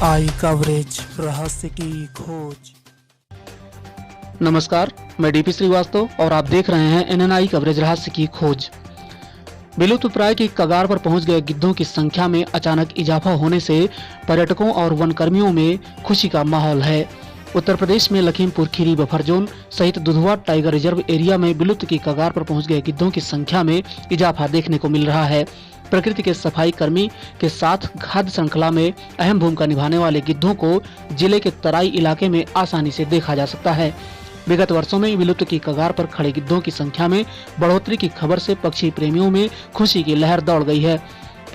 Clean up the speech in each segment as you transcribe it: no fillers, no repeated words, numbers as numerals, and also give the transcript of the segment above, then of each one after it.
आई coverage, रहस्य की खोज। नमस्कार, मैं डीपी श्रीवास्तव और आप देख रहे हैं एनएनआई कवरेज रहस्य की खोज। विलुप्तप्राय की कगार पर पहुंच गए गिद्धों की संख्या में अचानक इजाफा होने से पर्यटकों और वन कर्मियों में खुशी का माहौल है। उत्तर प्रदेश में लखीमपुर खीरी बफर जोन सहित दुधवा टाइगर रिजर्व एरिया में विलुप्त की कगार पर पहुंच गए गिद्धों की संख्या में इजाफा देखने को मिल रहा है। प्रकृति के सफाई कर्मी के साथ खाद्य श्रृंखला में अहम भूमिका निभाने वाले गिद्धों को जिले के तराई इलाके में आसानी से देखा जा सकता है। विगत वर्षों में विलुप्त की कगार पर खड़े गिद्धों की संख्या में बढ़ोतरी की खबर से पक्षी प्रेमियों में खुशी की लहर दौड़ गई है।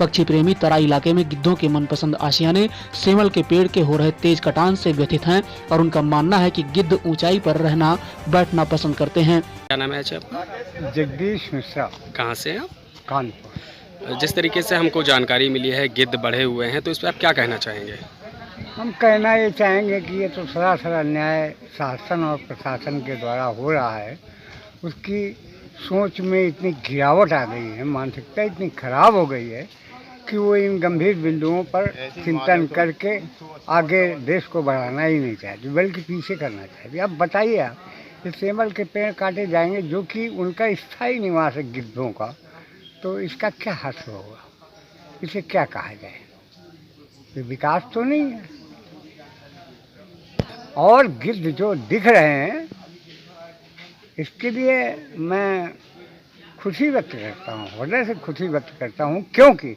पक्षी प्रेमी तराई इलाके में गिद्धों के मनपसंद आशियाने सेमल के पेड़ के हो रहे तेज कटान से व्यथित हैं और उनका मानना है कि गिद्ध ऊंचाई पर रहना बैठना पसंद करते हैं। क्या नाम है आपका? जगदीश मिश्रा। कहाँ से हैं आप? कानपुर। जिस तरीके से हमको जानकारी मिली है गिद्ध बढ़े हुए हैं, तो इस पर आप क्या कहना चाहेंगे? हम कहना ये चाहेंगे कि ये तो सरासर अन्याय शासन और प्रशासन के द्वारा हो रहा है। उसकी सोच में इतनी गिरावट आ गई है, मानसिकता इतनी खराब हो गई है कि वो इन गंभीर बिंदुओं पर चिंतन करके आगे देश को बढ़ाना ही नहीं चाहती, बल्कि पीछे करना चाहती। अब बताइए आप, ये सेमल के पेड़ काटे जाएंगे जो कि उनका स्थायी निवास है गिद्धों का, तो इसका क्या हर्ष होगा? इसे क्या कहा जाए? ये विकास तो नहीं है। और गिद्ध जो दिख रहे हैं इसके लिए मैं खुशी व्यक्त करता हूँ, हृदय से खुशी व्यक्त करता हूँ, क्योंकि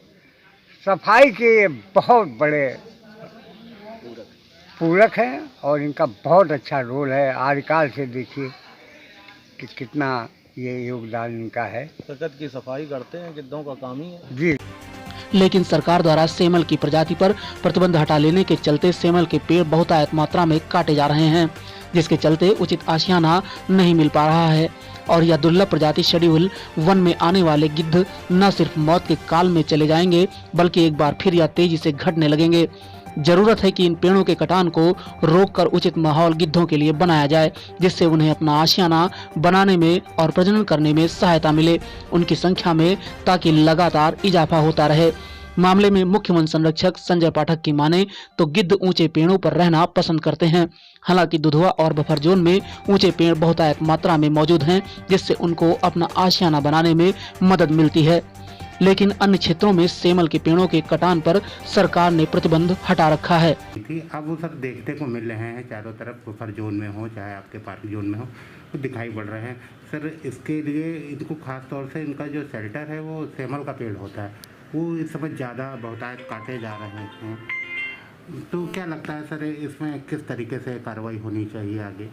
सफाई के ये बहुत बड़े पूरक हैं और इनका बहुत अच्छा रोल है। आदिकाल से देखिए कि कितना ये योगदान इनका है। प्रकृति की सफाई करते हैं, गिद्धों का काम ही है। जी। लेकिन सरकार द्वारा सेमल की प्रजाति पर प्रतिबंध हटा लेने के चलते सेमल के पेड़ बहुतायत मात्रा में काटे जा रहे हैं, जिसके चलते उचित आशियाना नहीं मिल पा रहा है और यह दुर्लभ प्रजाति शेड्यूल वन में आने वाले गिद्ध न सिर्फ मौत के काल में चले जाएंगे, बल्कि एक बार फिर यह तेजी से घटने लगेंगे। जरूरत है कि इन पेड़ों के कटान को रोककर उचित माहौल गिद्धों के लिए बनाया जाए, जिससे उन्हें अपना आशियाना बनाने में और प्रजनन करने में सहायता मिले, उनकी संख्या में, ताकि लगातार इजाफा होता रहे। मामले में मुख्य वन संरक्षक संजय पाठक की माने तो गिद्ध ऊंचे पेड़ों पर रहना पसंद करते हैं। हालांकि दुधवा और बफर जोन में ऊंचे पेड़ बहुतायत मात्रा में मौजूद हैं, जिससे उनको अपना आशियाना बनाने में मदद मिलती है। लेकिन अन्य क्षेत्रों में सेमल के पेड़ों के कटान पर सरकार ने प्रतिबंध हटा रखा है। अब वो सब देखने को मिल रहे हैं, चारों तरफ बफर जोन में हो चाहे आपके पार्क जोन में हो, वो दिखाई पड़ रहे हैं। सर, इसके लिए इनको खास तौर से इनका जो शेल्टर है वो सेमल का पेड़ होता है, वो इस समय ज़्यादा बहुतायत काटे जा रहे हैं। तो क्या लगता है सर, इसमें किस तरीके से कार्रवाई होनी चाहिए आगे?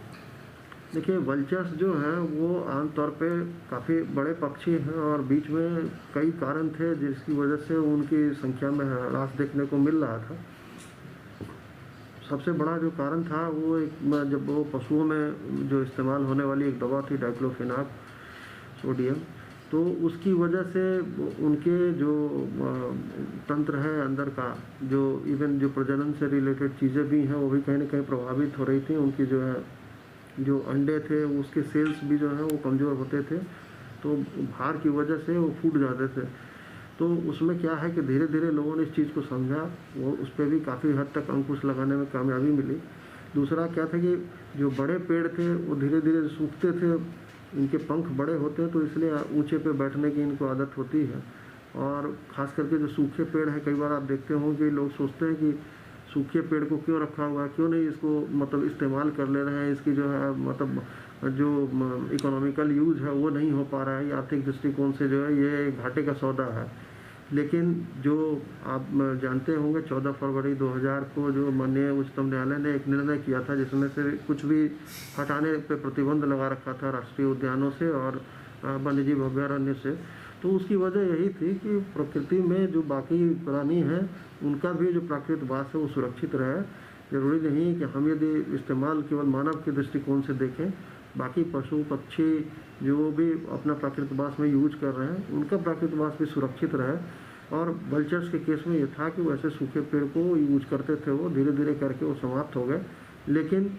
देखिए, वल्चर्स जो हैं वो आमतौर पे काफ़ी बड़े पक्षी हैं और बीच में कई कारण थे जिसकी वजह से उनकी संख्या में ह्रास देखने को मिल रहा था। सबसे बड़ा जो कारण था वो जब वो पशुओं में जो इस्तेमाल होने वाली एक दवा थी डाइक्लोफेनाक सोडियम, तो उसकी वजह से उनके जो तंत्र है अंदर का, जो इवन जो प्रजनन से रिलेटेड चीज़ें भी हैं वो भी कहीं ना कहीं प्रभावित हो रही थी। उनकी जो अंडे थे उसके सेल्स भी जो है वो कमज़ोर होते थे, तो भार की वजह से वो फूट जाते थे। तो उसमें क्या है कि धीरे धीरे लोगों ने इस चीज़ को समझा, वो उस पर भी काफ़ी हद तक अंकुश लगाने में कामयाबी मिली। दूसरा क्या था कि जो बड़े पेड़ थे वो धीरे धीरे सूखते थे, इनके पंख बड़े होते हैं, तो इसलिए ऊंचे पे बैठने की इनको आदत होती है। और ख़ास करके जो सूखे पेड़ हैं, कई बार आप देखते होंगे लोग सोचते हैं कि सूखे पेड़ को क्यों रखा हुआ है, क्यों नहीं इसको मतलब इस्तेमाल कर ले रहे हैं, इसकी जो है मतलब जो इकोनॉमिकल यूज़ है वो नहीं हो पा रहा है, आर्थिक दृष्टिकोण से जो है ये घाटे का सौदा है। लेकिन जो आप जानते होंगे 14 फरवरी 2000 को जो माननीय उच्चतम न्यायालय ने एक निर्णय किया था जिसमें से कुछ भी हटाने पे प्रतिबंध लगा रखा था राष्ट्रीय उद्यानों से और वन्यजीव अभयारण्य से। तो उसकी वजह यही थी कि प्रकृति में जो बाकी प्राणी हैं उनका भी जो प्राकृतिक वास है वो सुरक्षित रहे। ज़रूरी नहीं कि हम यदि इस्तेमाल केवल मानव के दृष्टिकोण से देखें, बाकी पशु पक्षी जो भी अपना प्राकृतिक वास में यूज कर रहे हैं उनका प्राकृतिक वास भी सुरक्षित रहे। और वल्चर्स के केस में ये था कि वैसे सूखे पेड़ को यूज करते थे, वो धीरे धीरे करके वो समाप्त हो गए। लेकिन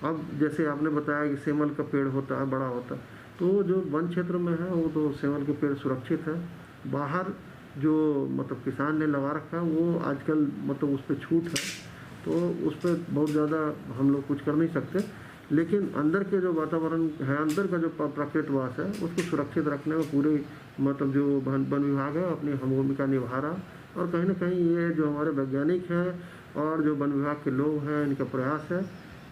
अब जैसे आपने बताया कि सेमल का पेड़ होता है, बड़ा होता है, तो जो वन क्षेत्र में है वो तो सेमल के पेड़ सुरक्षित है। बाहर जो मतलब किसान ने लगा रखा है वो आजकल मतलब उस पर छूट है तो उस पर बहुत ज़्यादा हम लोग कुछ कर नहीं सकते, लेकिन अंदर के जो वातावरण है, अंदर का जो प्राकृतवास है, उसको सुरक्षित रखने में पूरी मतलब जो वन विभाग है अपनी हम भूमिका निभा रहा। और कहीं ना कहीं ये जो हमारे वैज्ञानिक हैं और जो वन विभाग के लोग हैं, इनका प्रयास है,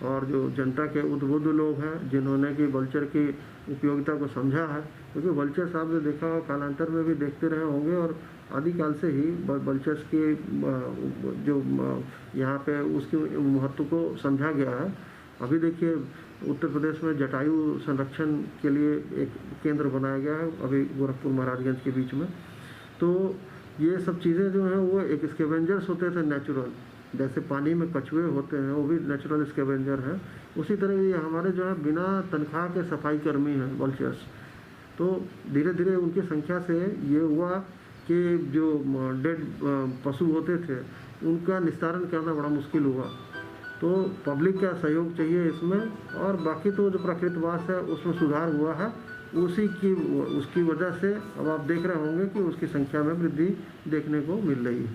और जो जनता के उद्बुद्ध लोग हैं जिन्होंने कि वल्चर की उपयोगिता को समझा है, क्योंकि वल्चर साहब ने देखा और कालांतर में भी देखते रहे होंगे, और आदिकाल से ही वल्चर्स की जो यहाँ पे उसकी महत्व को समझा गया है। अभी देखिए उत्तर प्रदेश में जटायु संरक्षण के लिए एक केंद्र बनाया गया है अभी गोरखपुर महाराजगंज के बीच में। तो ये सब चीज़ें जो हैं वो एक स्कैवेंजर्स होते थे नेचुरल, जैसे पानी में कछुए होते हैं वो भी नेचुरल स्कैवेंजर हैं, उसी तरह ये हमारे जो है बिना तनख्वाह के सफाई कर्मी हैं वल्चर्स। तो धीरे धीरे उनकी संख्या से ये हुआ कि जो डेड पशु होते थे उनका निस्तारण करना बड़ा मुश्किल हुआ। तो पब्लिक का सहयोग चाहिए इसमें, और बाकी तो जो प्राकृतवास है उसमें सुधार हुआ है, उसकी वजह से अब आप देख रहे होंगे कि उसकी संख्या में वृद्धि देखने को मिल रही है।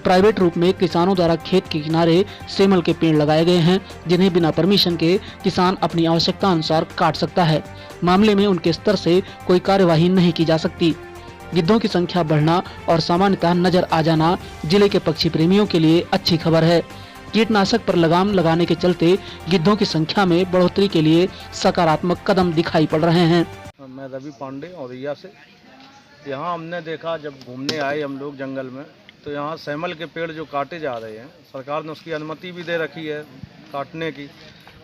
प्राइवेट रूप में किसानों द्वारा खेत के किनारे सेमल के पेड़ लगाए गए हैं, जिन्हें बिना परमिशन के किसान अपनी आवश्यकता अनुसार काट सकता है। मामले में उनके स्तर से कोई कार्यवाही नहीं की जा सकती। गिद्धों की संख्या बढ़ना और सामान्यतः नजर आ जाना जिले के पक्षी प्रेमियों के लिए अच्छी खबर है। कीटनाशक पर लगाम लगाने के चलते गिद्धों की संख्या में बढ़ोतरी के लिए सकारात्मक कदम दिखाई पड़ रहे हैं। मैं रवि पांडे औरैया से। यहाँ हमने देखा, जब घूमने आए हम लोग जंगल में, तो यहाँ सेमल के पेड़ जो काटे जा रहे हैं, सरकार ने उसकी अनुमति भी दे रखी है काटने की,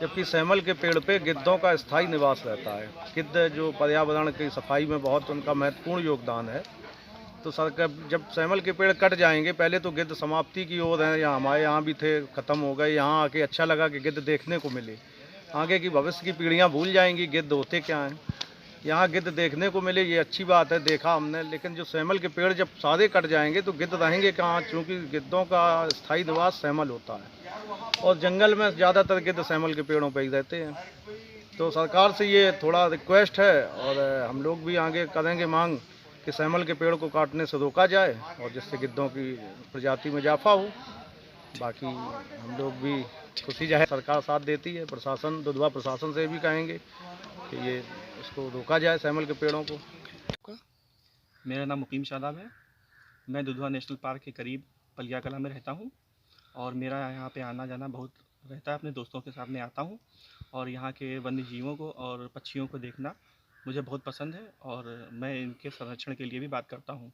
जबकि सेमल के पेड़ पे गिद्धों का स्थायी निवास रहता है। गिद्ध जो पर्यावरण की सफाई में बहुत उनका महत्वपूर्ण योगदान है। तो सरकार जब सेमल के पेड़ कट जाएंगे, पहले तो गिद्ध समाप्ति की ओर है, यहाँ हमारे यहाँ भी थे, ख़त्म हो गए। यहाँ आके अच्छा लगा कि गिद्ध देखने को मिले। आगे की भविष्य की पीढ़ियाँ भूल जाएंगी गिद्ध होते क्या हैं। यहाँ गिद्ध देखने को मिले, ये अच्छी बात है, देखा हमने। लेकिन जो सेमल के पेड़ जब सारे कट जाएंगे तो गिद्ध रहेंगे कहाँ, क्योंकि गिद्धों का स्थायी निवास सेमल होता है, और जंगल में ज़्यादातर गिद्ध सेमल के पेड़ों पर ही रहते हैं। तो सरकार से ये थोड़ा रिक्वेस्ट है, और हम लोग भी आगे करेंगे मांग कि सेमल के पेड़ को काटने से रोका जाए, और जिससे गिद्धों की प्रजाति में इजाफा हो। बाकी हम लोग भी खुशी जाए, सरकार साथ देती है। प्रशासन, दुधवा प्रशासन से भी कहेंगे कि ये इसको रोका जाए, सेमल के पेड़ों को। मेरा नाम मुकीम शादाब है। मैं दुधवा नेशनल पार्क के करीब पलिया कला में रहता हूँ, और मेरा यहाँ पे आना जाना बहुत रहता है। अपने दोस्तों के साथ में आता हूँ, और यहाँ के वन्य जीवों को और पक्षियों को देखना मुझे बहुत पसंद है, और मैं इनके संरक्षण के लिए भी बात करता हूँ।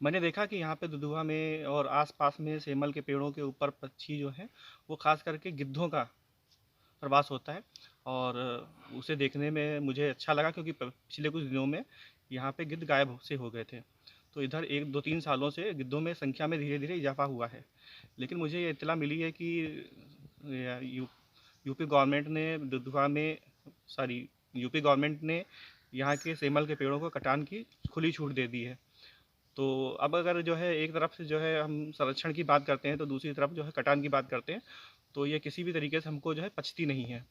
मैंने देखा कि यहाँ पे दुधवा में और आसपास में सेमल के पेड़ों के ऊपर पक्षी जो हैं वो खास करके गिद्धों का प्रवास होता है, और उसे देखने में मुझे अच्छा लगा, क्योंकि पिछले कुछ दिनों में यहाँ पे गिद्ध गायब से हो गए थे। तो इधर 1-2-3 सालों से गिद्धों में संख्या में धीरे धीरे इजाफा हुआ है। लेकिन मुझे ये इत्तला मिली है कि यूपी गवर्नमेंट ने यहाँ के सेमल के पेड़ों को कटान की खुली छूट दे दी है। तो अब अगर जो है एक तरफ से जो है हम संरक्षण की बात करते हैं, तो दूसरी तरफ जो है कटान की बात करते हैं, तो ये किसी भी तरीके से हमको जो है पचती नहीं है।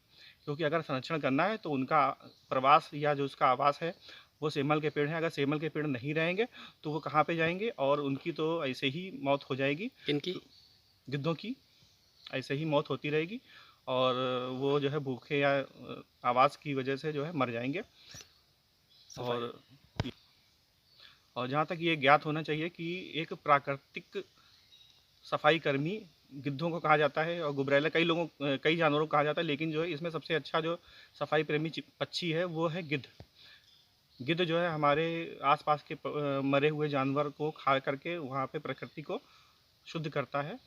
क्योंकि अगर संरक्षण करना है तो उनका प्रवास या जो उसका आवास है वो सेमल के पेड़ हैं। अगर सेमल के पेड़ नहीं रहेंगे तो वो कहाँ पे जाएंगे, और उनकी तो ऐसे ही मौत हो जाएगी। इनकी गिद्धों की ऐसे ही मौत होती रहेगी, और वो जो है भूखे या आवास की वजह से जो है मर जाएंगे। और जहाँ तक ये ज्ञात होना चाहिए कि एक प्राकृतिक सफाई कर्मी गिद्धों को कहा जाता है, और गुबरैला कई जानवरों को कहा जाता है, लेकिन जो है इसमें सबसे अच्छा जो सफाई प्रेमी पक्षी है वो है गिद्ध। गिद्ध जो है हमारे आसपास के मरे हुए जानवर को खा करके वहाँ पे प्रकृति को शुद्ध करता है।